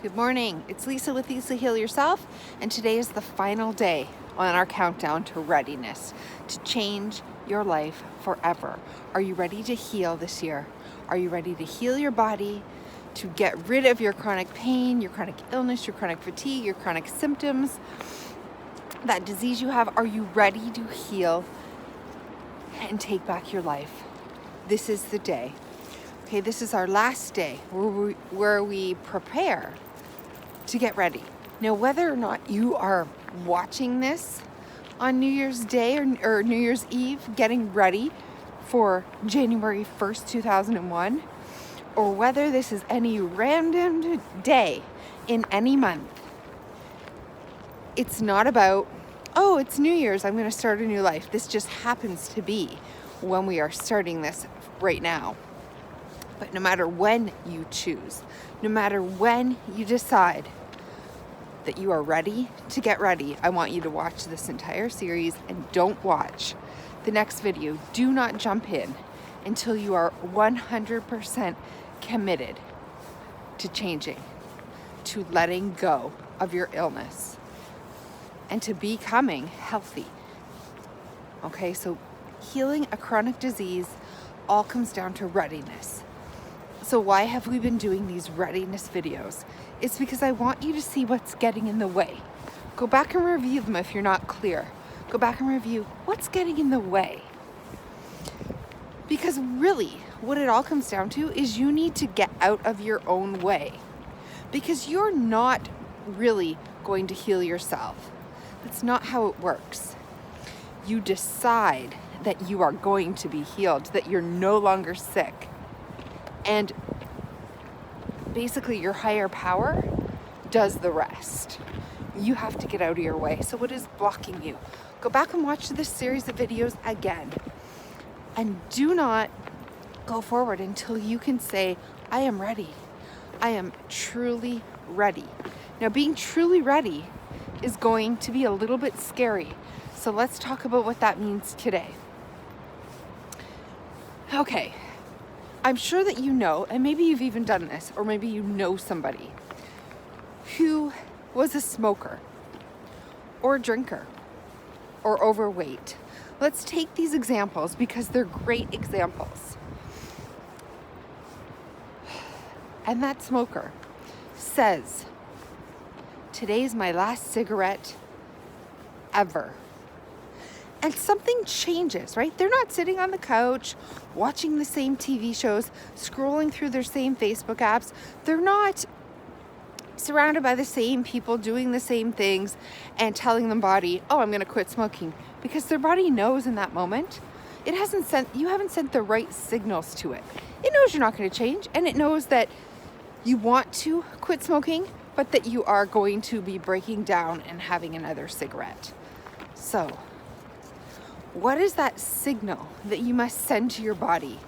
Good morning. It's Lisa with Lisa Heal Yourself, and today is the final day on our countdown to readiness, to change your life forever. Are you ready to heal this year? Are you ready to heal your body, to get rid of your chronic pain, your chronic illness, your chronic fatigue, your chronic symptoms, that disease you have? Are you ready to heal and take back your life? This is the day. Okay, this is our last day where we prepare to get ready. Now, whether or not you are watching this on New Year's Day or New Year's Eve, getting ready for January 1st, 2001, or whether this is any random day in any month, it's not about, oh, it's New Year's, I'm going to start a new life. This just happens to be when we are starting this right now. But no matter when you choose, no matter when you decide that you are ready to get ready, I want you to watch this entire series and don't watch the next video. Do not jump in until you are 100% committed to changing, to letting go of your illness, and to becoming healthy. Okay, so healing a chronic disease all comes down to readiness. So why have we been doing these readiness videos? It's because I want you to see what's getting in the way. Go back and review them if you're not clear. Go back and review what's getting in the way. Because really, what it all comes down to is you need to get out of your own way. Because you're not really going to heal yourself. That's not how it works. You decide that you are going to be healed, that you're no longer sick. And basically your higher power does the rest. You have to get out of your way. So what is blocking you? Go back and watch this series of videos again. And do not go forward until you can say, I am ready. I am truly ready. Now, being truly ready is going to be a little bit scary. So let's talk about what that means today. Okay. I'm sure that you know, and maybe you've even done this, or maybe you know somebody who was a smoker or a drinker or overweight. Let's take these examples because they're great examples. And that smoker says, today's my last cigarette ever. And something changes, right? They're not sitting on the couch, watching the same TV shows, scrolling through their same Facebook apps. They're not surrounded by the same people doing the same things and telling the body, oh, I'm going to quit smoking. Because their body knows in that moment, you haven't sent the right signals to it. It knows you're not going to change, and it knows that you want to quit smoking, but that you are going to be breaking down and having another cigarette. So, what is that signal that you must send to your body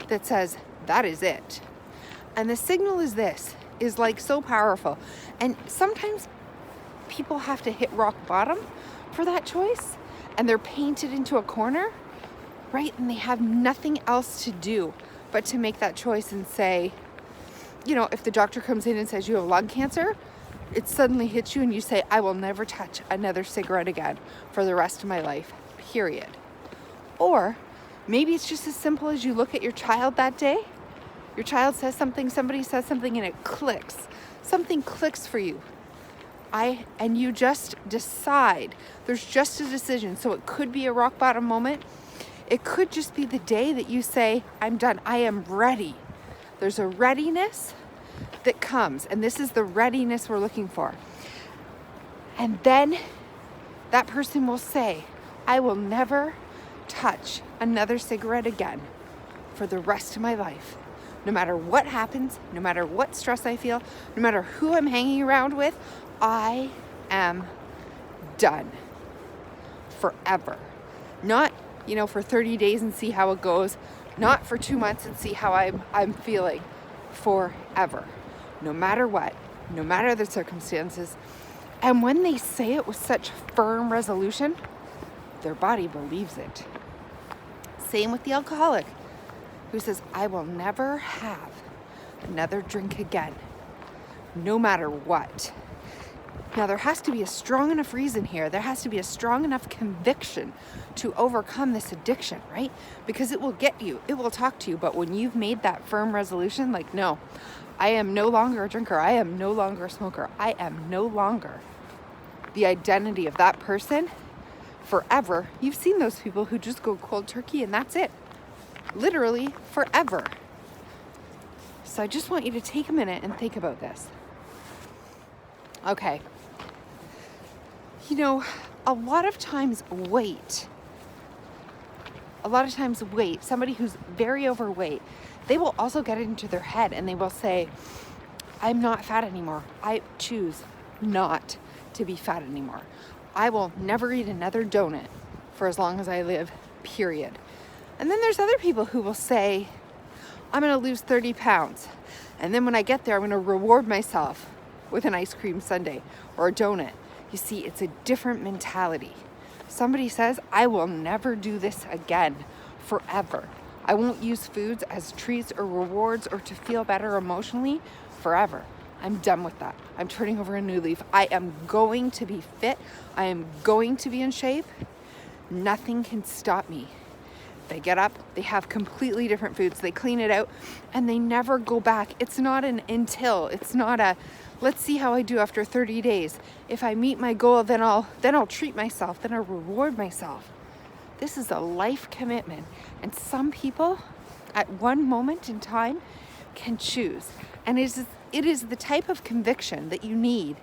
that says, that is it? And the signal is like so powerful. And sometimes people have to hit rock bottom for that choice, and they're painted into a corner, right? And they have nothing else to do but to make that choice and say, you know, if the doctor comes in and says you have lung cancer, it suddenly hits you and you say, I will never touch another cigarette again for the rest of my life. Period. Or maybe it's just as simple as you look at your child that day. Your child says something, somebody says something, and it clicks. Something clicks for you. And you just decide. There's just a decision. So it could be a rock bottom moment. It could just be the day that you say, I'm done. I am ready. There's a readiness that comes. And this is the readiness we're looking for. And then that person will say, I will never touch another cigarette again for the rest of my life. No matter what happens, no matter what stress I feel, no matter who I'm hanging around with, I am done forever. Not, for 30 days and see how it goes. Not for 2 months and see how I'm feeling. Forever. No matter what, no matter the circumstances. And when they say it with such firm resolution, their body believes it. Same with the alcoholic who says, I will never have another drink again no matter what. Now, there has to be a strong enough reason here. There has to be a strong enough conviction to overcome this addiction, right? Because it will get you, it will talk to you. But when you've made that firm resolution, like, no, I am no longer a drinker. I am no longer a smoker. I am no longer the identity of that person forever. You've seen those people who just go cold turkey and that's it. Literally forever. So I just want you to take a minute and think about this. Okay. You know, a lot of times weight, somebody who's very overweight, they will also get it into their head and they will say, I'm not fat anymore. I choose not to be fat anymore. I will never eat another donut for as long as I live, period. And then there's other people who will say, I'm going to lose 30 pounds. And then when I get there, I'm going to reward myself with an ice cream sundae or a donut. You see, it's a different mentality. Somebody says, I will never do this again, forever. I won't use foods as treats or rewards or to feel better emotionally forever. I'm done with that. I'm turning over a new leaf. I am going to be fit. I am going to be in shape. Nothing can stop me. They get up, they have completely different foods, they clean it out, and they never go back. It's not an until, it's not a, let's see how I do after 30 days. If I meet my goal, then I'll treat myself, then I'll reward myself. This is a life commitment. And some people at one moment in time can choose. And it is the type of conviction that you need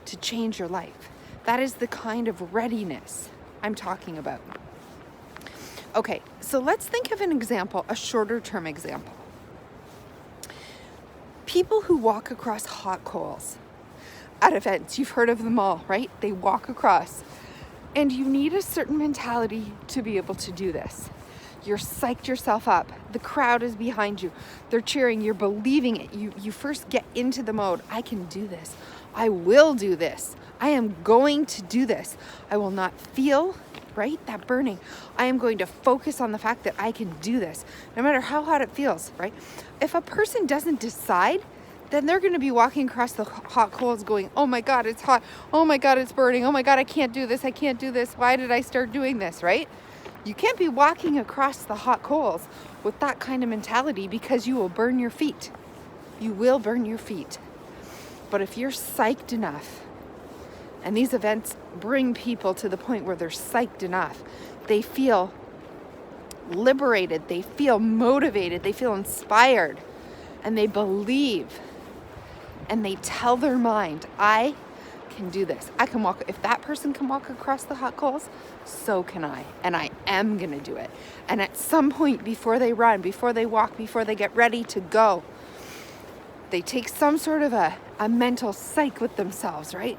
to change your life. That is the kind of readiness I'm talking about. Okay, so let's think of an example, a shorter term example. People who walk across hot coals at events, you've heard of them all, right? They walk across. And you need a certain mentality to be able to do this. You're psyched yourself up. The crowd is behind you. They're cheering. You're believing it. You first get into the mode. I can do this. I will do this. I am going to do this. I will not feel, right, that burning. I am going to focus on the fact that I can do this, no matter how hot it feels, right? If a person doesn't decide, then they're going to be walking across the hot coals going, oh my God, it's hot. Oh my God, it's burning. Oh my God, I can't do this. I can't do this. Why did I start doing this, right? You can't be walking across the hot coals with that kind of mentality because you will burn your feet. You will burn your feet. But if you're psyched enough, and these events bring people to the point where they're psyched enough, they feel liberated, they feel motivated, they feel inspired, and they believe, and they tell their mind, I can do this. I can walk. If that person can walk across the hot coals, so can I. And I am going to do it. And at some point before they run, before they walk, before they get ready to go, they take some sort of a mental psych with themselves, right?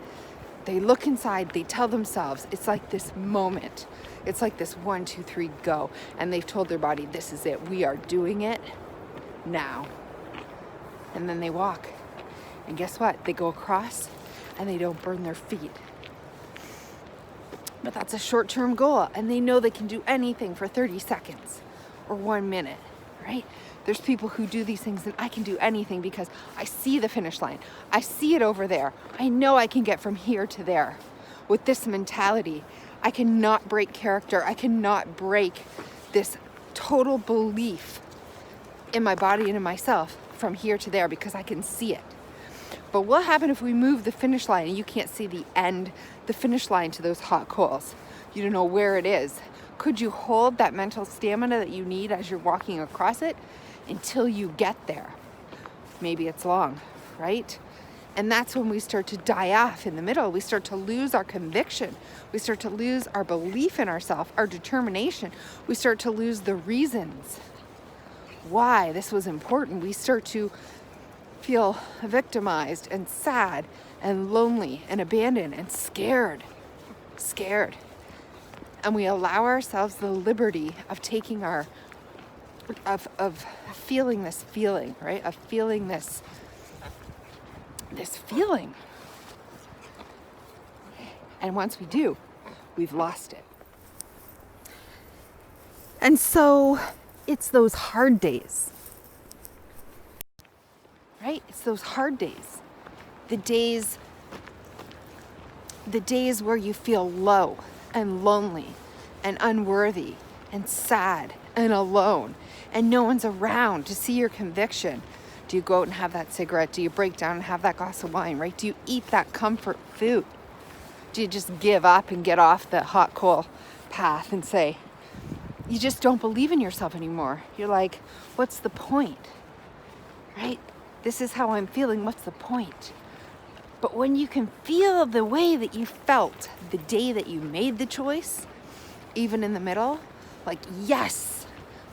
They look inside, they tell themselves, it's like this moment. It's like this 1, 2, 3, go. And they've told their body, this is it. We are doing it now. And then they walk. And guess what? They go across and they don't burn their feet. But that's a short-term goal. And they know they can do anything for 30 seconds or 1 minute, right? There's people who do these things and I can do anything because I see the finish line. I see it over there. I know I can get from here to there. With this mentality, I cannot break character. I cannot break this total belief in my body and in myself from here to there because I can see it. But what will happen if we move the finish line and you can't see the end, the finish line to those hot coals? You don't know where it is. Could you hold that mental stamina that you need as you're walking across it until you get there? Maybe it's long, right? And that's when we start to die off in the middle. We start to lose our conviction. We start to lose our belief in ourselves, our determination. We start to lose the reasons why this was important. We start to feel victimized and sad and lonely and abandoned and scared. And we allow ourselves the liberty of taking our, of feeling this feeling, right? Of feeling this feeling. And once we do, we've lost it. And so it's those hard days, right? It's those hard days The days where you feel low and lonely and unworthy and sad and alone and no one's around to see your conviction. Do you go out and have that cigarette? Do you break down and have that glass of wine, right? Do you eat that comfort food? Do you just give up and get off the hot coal path and say, you just don't believe in yourself anymore? You're like, what's the point, right? This is how I'm feeling, what's the point? But when you can feel the way that you felt the day that you made the choice, even in the middle, like, yes,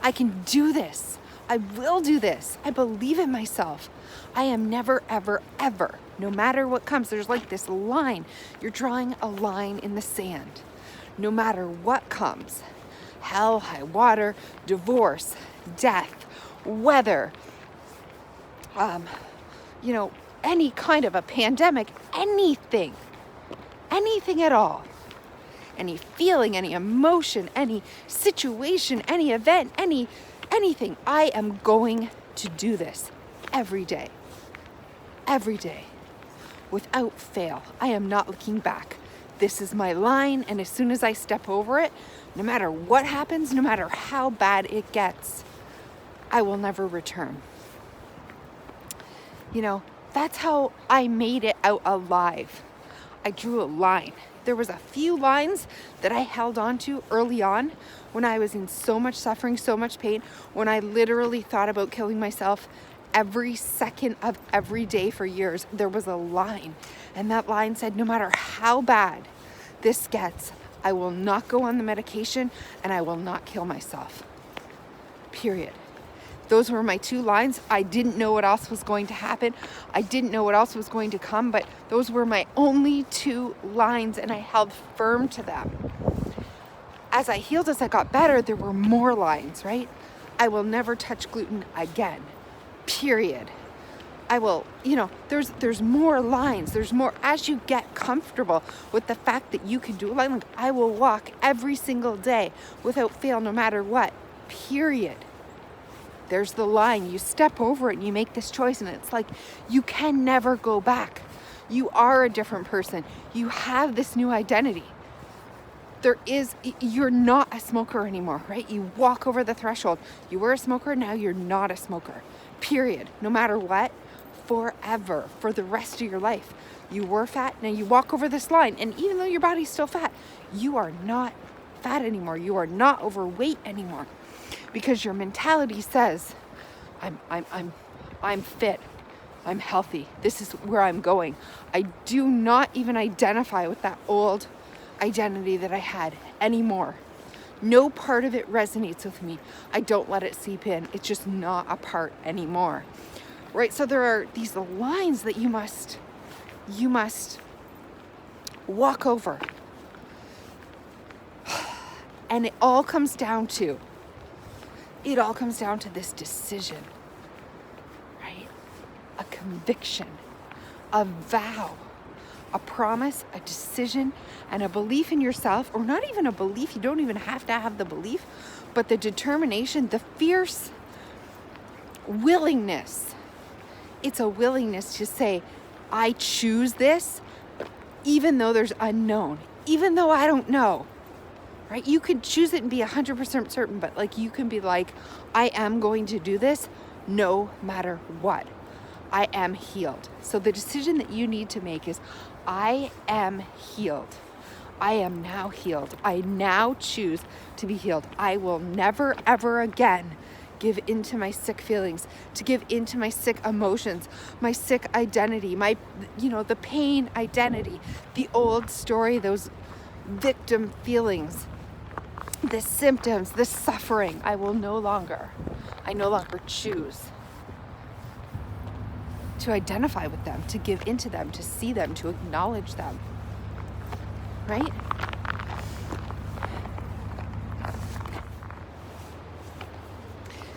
I can do this. I will do this. I believe in myself. I am never, ever, ever, no matter what comes, there's like this line. You're drawing a line in the sand. No matter what comes, hell, high water, divorce, death, weather, any kind of a pandemic, anything at all, any feeling, any emotion, any situation, any event, anything, I am going to do this every day, without fail. I am not looking back. This is my line, and as soon as I step over it, no matter what happens, no matter how bad it gets, I will never return. That's how I made it out alive. I drew a line. There was a few lines that I held on to early on when I was in so much suffering, so much pain, when I literally thought about killing myself every second of every day for years. There was a line, and that line said, no matter how bad this gets, I will not go on the medication and I will not kill myself. Period. Those were my two lines. I didn't know what else was going to happen. I didn't know what else was going to come, but those were my only two lines, and I held firm to them. As I healed, as I got better, there were more lines, right? I will never touch gluten again. Period. I will, there's more lines. There's more. As you get comfortable with the fact that you can do a line, like I will walk every single day without fail, no matter what. Period. There's the line. You step over it and you make this choice, and it's like you can never go back. You are a different person. You have this new identity. You're not a smoker anymore, right? You walk over the threshold. You were a smoker, now you're not a smoker. Period. No matter what, forever, for the rest of your life. You were fat, now you walk over this line, and even though your body's still fat, you are not fat anymore. You are not overweight anymore. Because your mentality says, I'm fit, I'm healthy, this is where I'm going. I do not even identify with that old identity that I had anymore. No part of it resonates with me. I don't let it seep in. It's just not a part anymore. Right? So there are these lines that you must walk over. And it all comes down to this decision, right? A conviction, a vow, a promise, a decision, and a belief in yourself, or not even a belief. You don't even have to have the belief, but the determination, the fierce willingness. It's a willingness to say, I choose this, even though there's unknown, even though I don't know. Right? You could choose it and be 100% certain, but like you can be like, I am going to do this no matter what. I am healed. So the decision that you need to make is, I am healed. I am now healed. I now choose to be healed. I will never, ever again give into my sick feelings, to give into my sick emotions, my sick identity, the pain identity, the old story, those victim feelings, the symptoms, the suffering. I no longer choose to identify with them, to give into them, to see them, to acknowledge them. Right?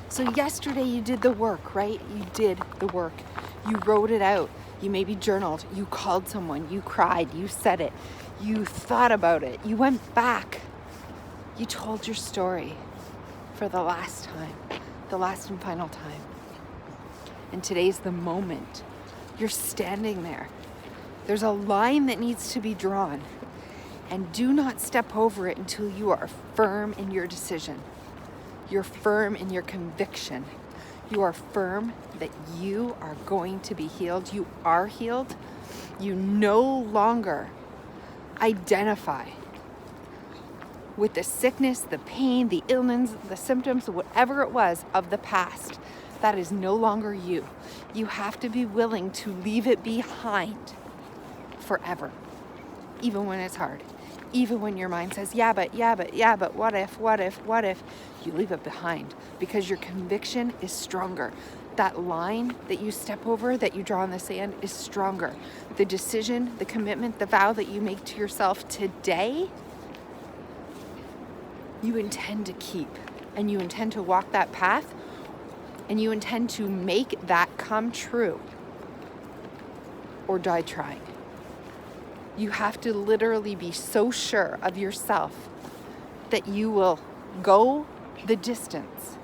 So yesterday you did the work, right? You did the work. You wrote it out. You maybe journaled. You called someone. You cried. You said it. You thought about it. You went back. You told your story for the last time, the last and final time. And today's the moment You're standing there. There's a line that needs to be drawn. And do not step over it until you are firm in your decision. You're firm in your conviction. You are firm that you are going to be healed. You are healed. You no longer identify with the sickness, the pain, the illness, the symptoms, whatever it was of the past. That is no longer you. You have to be willing to leave it behind forever, even when it's hard. Even when your mind says, yeah, but, what if, you leave it behind because your conviction is stronger. That line that you step over, that you draw in the sand is stronger. The decision, the commitment, the vow that you make to yourself today, you intend to keep, and you intend to walk that path, and you intend to make that come true or die trying. You have to literally be so sure of yourself that you will go the distance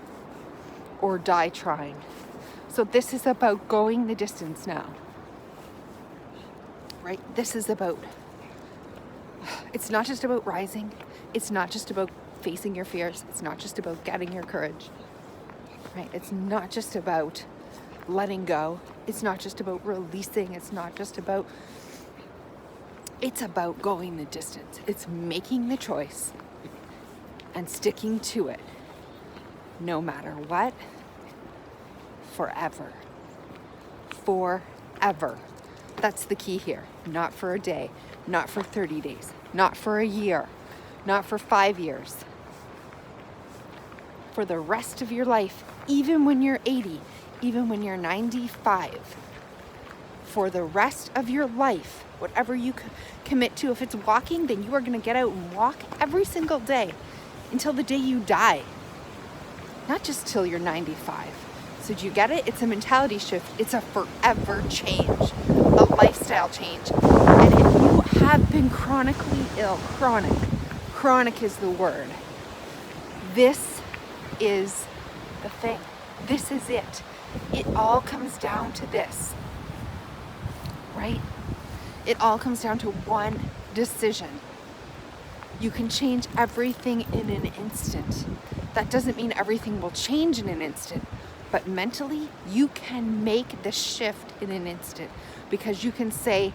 or die trying. So this is about going the distance now, right? This is about, it's not just about rising. It's not just about facing your fears. It's not just about getting your courage, right? It's not just about letting go. It's not just about releasing. It's not just about, it's about going the distance. It's making the choice and sticking to it no matter what, forever. Forever. That's the key here. Not for a day, not for 30 days, not for a year, not for 5 years. For the rest of your life, even when you're 80, even when you're 95. For the rest of your life, whatever you commit to, if it's walking, then you are going to get out and walk every single day until the day you die. Not just till you're 95. So do you get it? It's a mentality shift. It's a forever change, a lifestyle change. And if you have been chronically ill, chronic is the word. This is the thing. This is it. It all comes down to this, right? It all comes down to one decision. You can change everything in an instant. That doesn't mean everything will change in an instant, but mentally you can make the shift in an instant because you can say,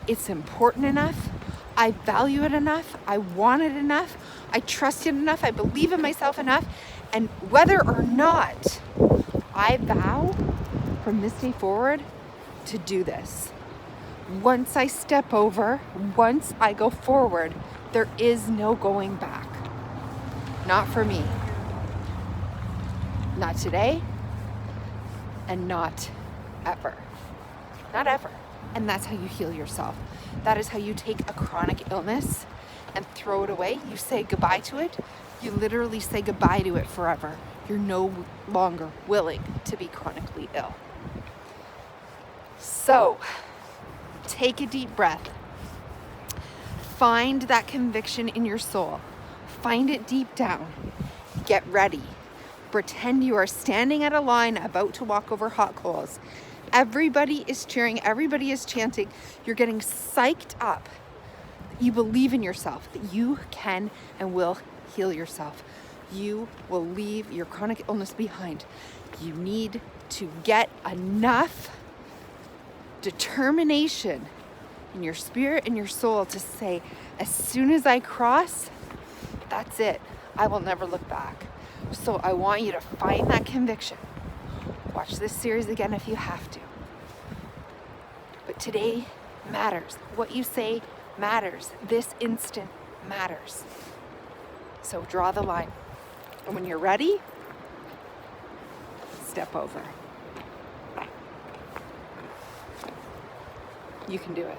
it's important enough, I value it enough, I want it enough, I trust it enough, I believe in myself enough, and whether or not I vow from this day forward to do this. Once I step over, once I go forward, there is no going back. Not for me. Not today, and not ever. Not ever. And that's how you heal yourself. That is how you take a chronic illness and throw it away. You say goodbye to it. You literally say goodbye to it forever. You're no longer willing to be chronically ill. So, take a deep breath. Find that conviction in your soul. Find it deep down. Get ready. Pretend you are standing at a line about to walk over hot coals. Everybody is cheering. Everybody is chanting. You're getting psyched up. You believe in yourself that you can and will heal yourself. You will leave your chronic illness behind. You need to get enough determination in your spirit and your soul to say, as soon as I cross, that's it. I will never look back. So I want you to find that conviction. Watch this series again if you have to. But today matters. What you say matters. This instant matters. So draw the line. And when you're ready, step over. You can do it.